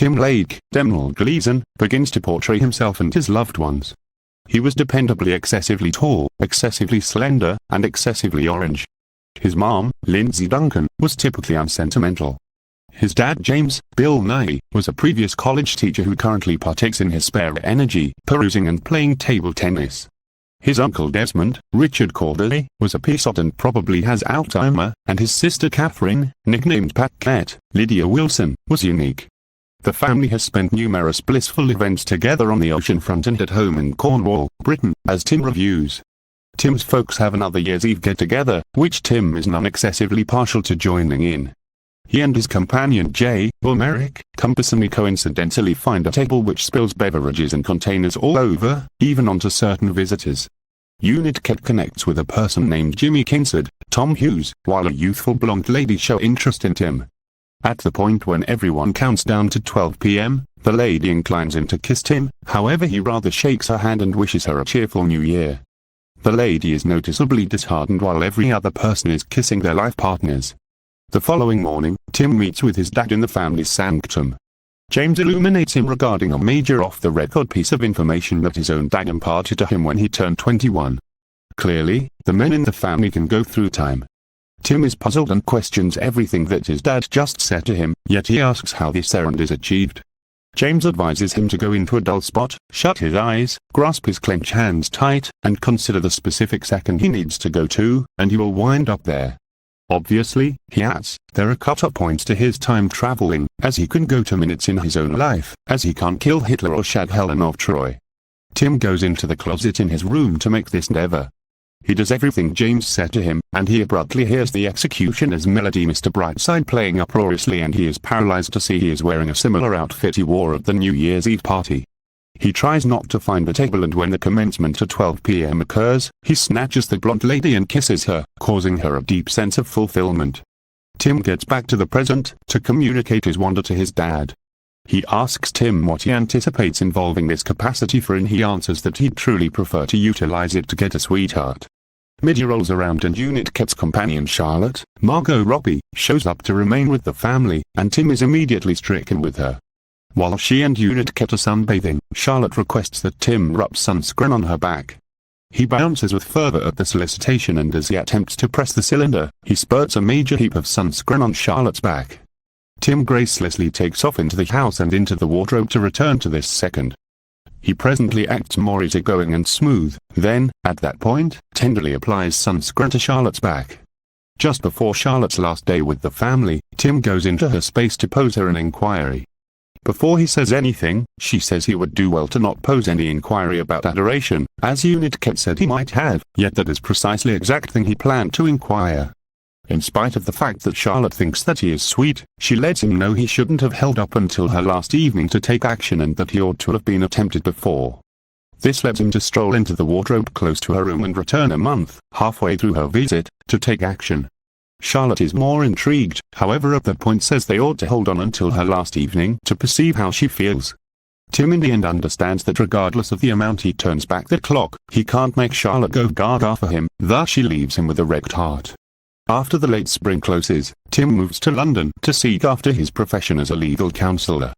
Tim Lake, Demnall Gleeson, begins to portray himself and his loved ones. He was dependably excessively tall, excessively slender, and excessively orange. His mom, Lindsay Duncan, was typically unsentimental. His dad, James Bill Nye, was a previous college teacher who currently partakes in his spare energy, perusing and playing table tennis. His uncle Desmond, Richard Corday, was a peasant and probably has Alzheimer, and his sister Catherine, nicknamed Pat Cat, Lydia Wilson, was unique. The family has spent numerous blissful events together on the ocean front and at home in Cornwall, Britain, as Tim reviews. Tim's folks have another Year's Eve get-together, which Tim is non-excessively partial to joining in. He and his companion Jay, or Merrick, coincidentally find a table which spills beverages and containers all over, even onto certain visitors. Unit Ket connects with a person named Jimmy Kinsard, Tom Hughes, while a youthful blonde lady shows interest in Tim. At the point when everyone counts down to 12 p.m., the lady inclines in to kiss Tim, however he rather shakes her hand and wishes her a cheerful new year. The lady is noticeably disheartened while every other person is kissing their life partners. The following morning, Tim meets with his dad in the family sanctum. James illuminates him regarding a major off-the-record piece of information that his own dad imparted to him when he turned 21. Clearly, the men in the family can go through time. Tim is puzzled and questions everything that his dad just said to him, yet he asks how this errand is achieved. James advises him to go into a dull spot, shut his eyes, grasp his clenched hands tight, and consider the specific second he needs to go to, and he will wind up there. Obviously, he adds, there are cut-off points to his time traveling, as he can go to minutes in his own life, as he can't kill Hitler or shag Helen of Troy. Tim goes into the closet in his room to make this endeavor. He does everything James said to him, and he abruptly hears the executioner's melody Mr. Brightside playing uproariously, and he is paralyzed to see he is wearing a similar outfit he wore at the New Year's Eve party. He tries not to find the table, and when the commencement at 12 p.m. occurs, he snatches the blonde lady and kisses her, causing her a deep sense of fulfillment. Tim gets back to the present, to communicate his wonder to his dad. He asks Tim what he anticipates involving this capacity for, and he answers that he'd truly prefer to utilize it to get a sweetheart. Mid-year rolls around and Unit Ket's companion Charlotte, Margot Robbie, shows up to remain with the family, and Tim is immediately stricken with her. While she and Unit Ket are sunbathing, Charlotte requests that Tim rub sunscreen on her back. He bounces with fervor at the solicitation, and as he attempts to press the cylinder, he spurts a major heap of sunscreen on Charlotte's back. Tim gracelessly takes off into the house and into the wardrobe to return to this second. He presently acts more easygoing and smooth, then, at that point, tenderly applies sunscreen to Charlotte's back. Just before Charlotte's last day with the family, Tim goes into her space to pose her an inquiry. Before he says anything, she says he would do well to not pose any inquiry about adoration, as Unit Ket said he might have, yet that is precisely exact thing he planned to inquire. In spite of the fact that Charlotte thinks that he is sweet, she lets him know he shouldn't have held up until her last evening to take action, and that he ought to have been attempted before. This led him to stroll into the wardrobe close to her room and return a month, halfway through her visit, to take action. Charlotte is more intrigued, however at that point says they ought to hold on until her last evening to perceive how she feels. Tim in the end understands that regardless of the amount he turns back the clock, he can't make Charlotte go gaga for him, thus she leaves him with a wrecked heart. After the late spring closes, Tim moves to London to seek after his profession as a legal counselor.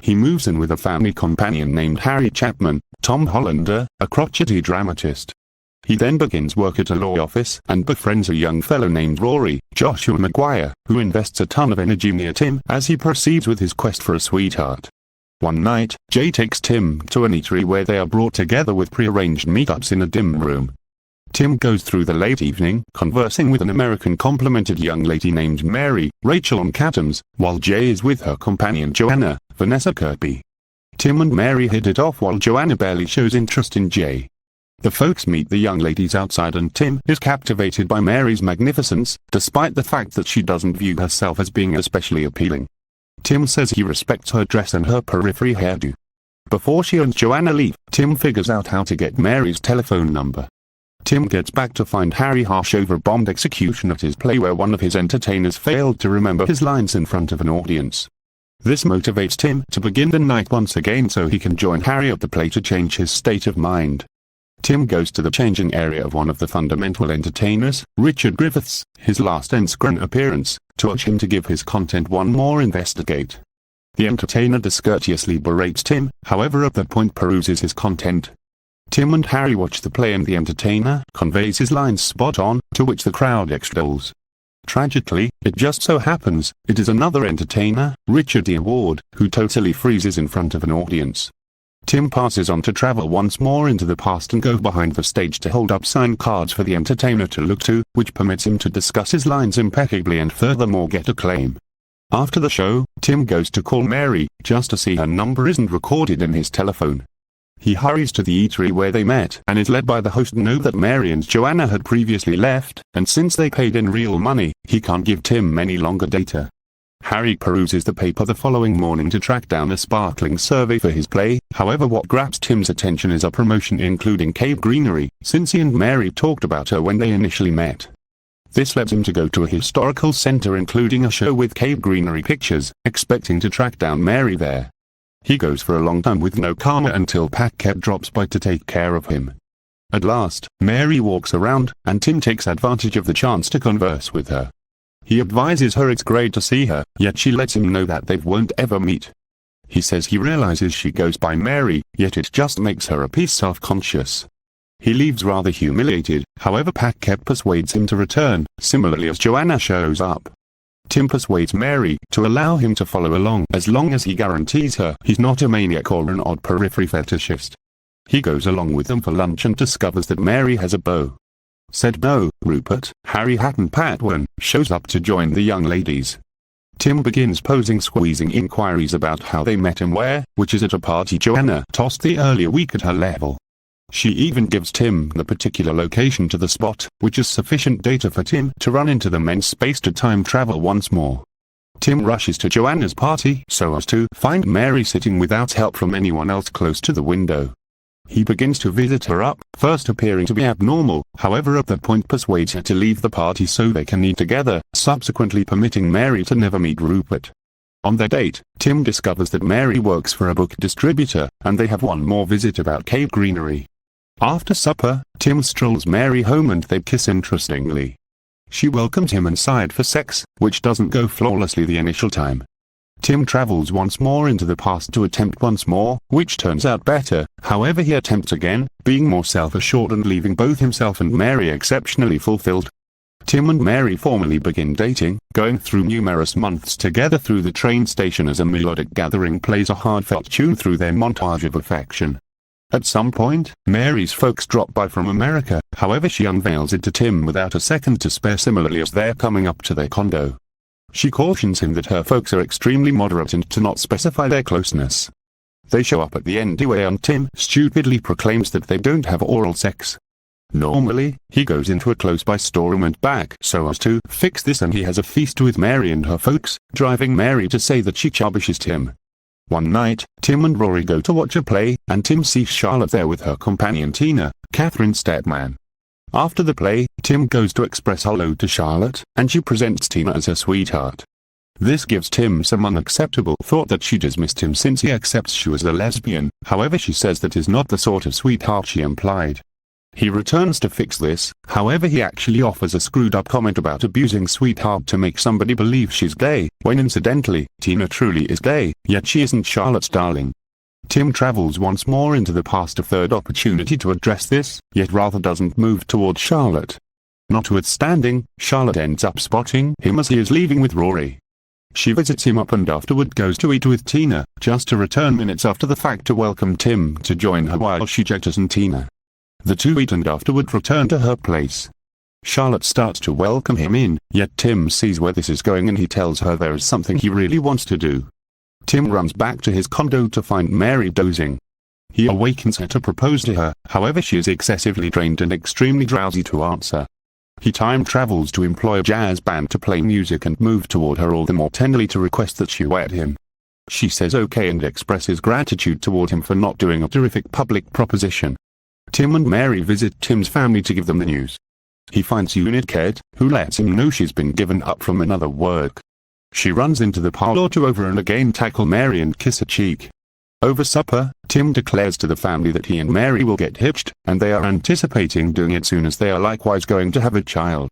He moves in with a family companion named Harry Chapman, Tom Hollander, a crotchety dramatist. He then begins work at a law office and befriends a young fellow named Rory, Joshua Maguire, who invests a ton of energy near Tim as he proceeds with his quest for a sweetheart. One night, Jay takes Tim to an eatery where they are brought together with prearranged meetups in a dim room. Tim goes through the late evening conversing with an American complimented young lady named Mary Rachel McAdams, while Jay is with her companion Joanna Vanessa Kirby. Tim and Mary hit it off while Joanna barely shows interest in Jay. The folks meet the young ladies outside, and Tim is captivated by Mary's magnificence, despite the fact that she doesn't view herself as being especially appealing. Tim says he respects her dress and her periphery hairdo. Before she and Joanna leave, Tim figures out how to get Mary's telephone number. Tim gets back to find Harry harsh over bombed execution at his play where one of his entertainers failed to remember his lines in front of an audience. This motivates Tim to begin the night once again so he can join Harry at the play to change his state of mind. Tim goes to the changing area of one of the fundamental entertainers, Richard Griffiths, his last on-screen appearance, to urge him to give his content one more investigate. The entertainer discourteously berates Tim, however at that point peruses his content. Tim and Harry watch the play and the entertainer conveys his lines spot on, to which the crowd extols. Tragically, it just so happens, it is another entertainer, Richard E. Ward, who totally freezes in front of an audience. Tim passes on to travel once more into the past and go behind the stage to hold up signed cards for the entertainer to look to, which permits him to discuss his lines impeccably and furthermore get acclaim. After the show, Tim goes to call Mary, just to see her number isn't recorded in his telephone. He hurries to the eatery where they met and is led by the host to know that Mary and Joanna had previously left, and since they paid in real money, he can't give Tim any longer data. Harry peruses the paper the following morning to track down a sparkling survey for his play, however what grabs Tim's attention is a promotion including Cave Greenery, since he and Mary talked about her when they initially met. This led him to go to a historical center including a show with Cave Greenery pictures, expecting to track down Mary there. He goes for a long time with no karma until Pat Kep drops by to take care of him. At last, Mary walks around, and Tim takes advantage of the chance to converse with her. He advises her it's great to see her, yet she lets him know that they won't ever meet. He says he realizes she goes by Mary, yet it just makes her a piece self-conscious. He leaves rather humiliated, however Pat Kep persuades him to return, similarly as Joanna shows up. Tim persuades Mary to allow him to follow along as long as he guarantees her he's not a maniac or an odd periphery fetishist. He goes along with them for lunch and discovers that Mary has a beau. Said beau, Rupert, Harry Hatton Patwin, shows up to join the young ladies. Tim begins posing squeezing inquiries about how they met and where, which is at a party Joanna tossed the earlier week at her level. She even gives Tim the particular location to the spot, which is sufficient data for Tim to run into the men's space to time travel once more. Tim rushes to Joanna's party so as to find Mary sitting without help from anyone else close to the window. He begins to visit her up, first appearing to be abnormal, however at that point persuades her to leave the party so they can eat together, subsequently permitting Mary to never meet Rupert. On their date, Tim discovers that Mary works for a book distributor, and they have one more visit about Cave Greenery. After supper, Tim strolls Mary home and they kiss interestingly. She welcomes him inside for sex, which doesn't go flawlessly the initial time. Tim travels once more into the past to attempt once more, which turns out better, however he attempts again, being more self-assured and leaving both himself and Mary exceptionally fulfilled. Tim and Mary formally begin dating, going through numerous months together through the train station as a melodic gathering plays a heartfelt tune through their montage of affection. At some point, Mary's folks drop by from America, however she unveils it to Tim without a second to spare similarly as they're coming up to their condo. She cautions him that her folks are extremely moderate and to not specify their closeness. They show up at the anyway and Tim stupidly proclaims that they don't have oral sex. Normally, he goes into a close-by storeroom and back so as to fix this and he has a feast with Mary and her folks, driving Mary to say that she chubbishes Tim. One night, Tim and Rory go to watch a play, and Tim sees Charlotte there with her companion Tina, Catherine's stepman. After the play, Tim goes to express hello to Charlotte, and she presents Tina as her sweetheart. This gives Tim some unacceptable thought that she dismissed him since he accepts she was a lesbian, however she says that is not the sort of sweetheart she implied. He returns to fix this, however he actually offers a screwed-up comment about abusing sweetheart to make somebody believe she's gay, when incidentally, Tina truly is gay, yet she isn't Charlotte's darling. Tim travels once more into the past, a third opportunity to address this, yet rather doesn't move towards Charlotte. Notwithstanding, Charlotte ends up spotting him as he is leaving with Rory. She visits him up and afterward goes to eat with Tina, just to return minutes after the fact to welcome Tim to join her while she jettisons Tina. The two eat and afterward return to her place. Charlotte starts to welcome him in, yet Tim sees where this is going and he tells her there is something he really wants to do. Tim runs back to his condo to find Mary dozing. He awakens her to propose to her, however she is excessively drained and extremely drowsy to answer. He time travels to employ a jazz band to play music and move toward her all the more tenderly to request that she wed him. She says okay and expresses gratitude toward him for not doing a terrific public proposition. Tim and Mary visit Tim's family to give them the news. He finds Unit Ked, who lets him know she's been given up from another work. She runs into the parlor to over and again tackle Mary and kiss her cheek. Over supper, Tim declares to the family that he and Mary will get hitched, and they are anticipating doing it soon as they are likewise going to have a child.